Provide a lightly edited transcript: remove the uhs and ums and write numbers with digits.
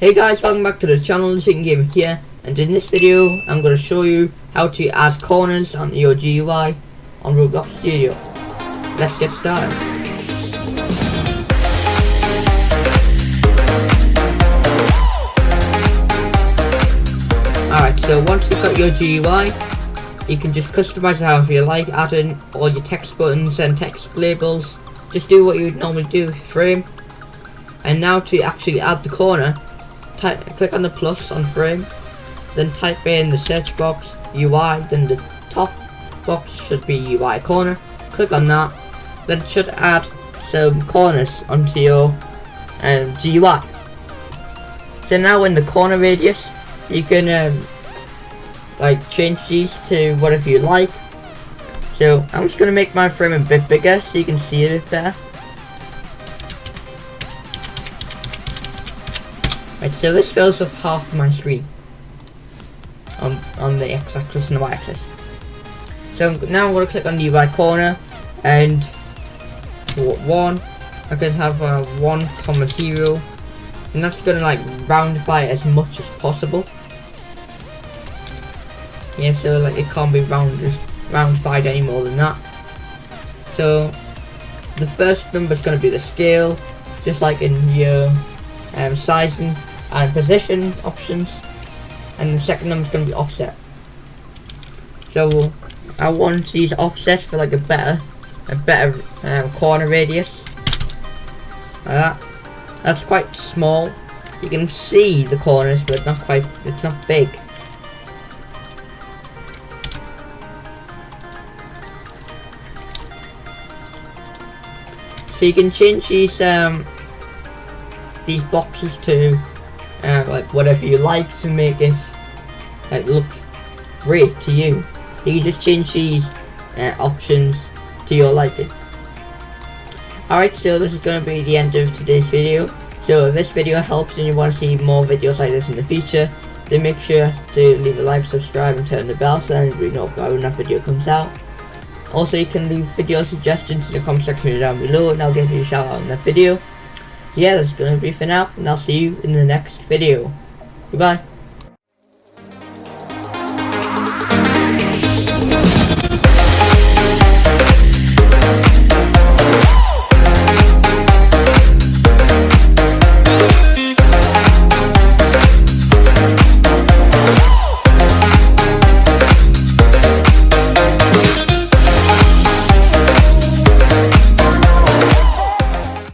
Hey guys, welcome back to the channel. Chicken Gamer here, and in this video I'm going to show you how to add corners on your GUI on Roblox Studio. Let's get started. Alright, so once you've got your GUI, you can just customize it however you like, add in all your text buttons and text labels. Just do what you would normally do with Frame. And now to actually add the corner, click on the plus on Frame, then type in the search box UI, then the top box should be UI corner. Click on that, then it should add some corners onto your GUI. So now in the corner radius, you can like change these to whatever you like. So I'm just gonna make my frame a bit bigger so you can see it a bit better. Right, so this fills up half of my screen on the x-axis and the y-axis. So now I'm going to click on the UI corner, and I'm going to have 1,0, and that's going to like roundify as much as possible. Yeah, so like it can't be roundified any more than that. So the first number is going to be the scale, just like in your sizing and position options, and the second number is going to be offset. So I want to use offset for like a better corner radius. Like that. That's quite small. You can see the corners, but it's not big. So you can change these boxes to like whatever you like to make it like look great to you. You can just change these options to your liking. Alright, so this is going to be the end of today's video. So if this video helps and you want to see more videos like this in the future, then make sure to leave a like, subscribe and turn the bell so that you know when that video comes out. Also, you can leave video suggestions in the comment section down below and I'll give you a shout out in that video. Yeah, that's gonna be for now, and I'll see you in the next video. Goodbye.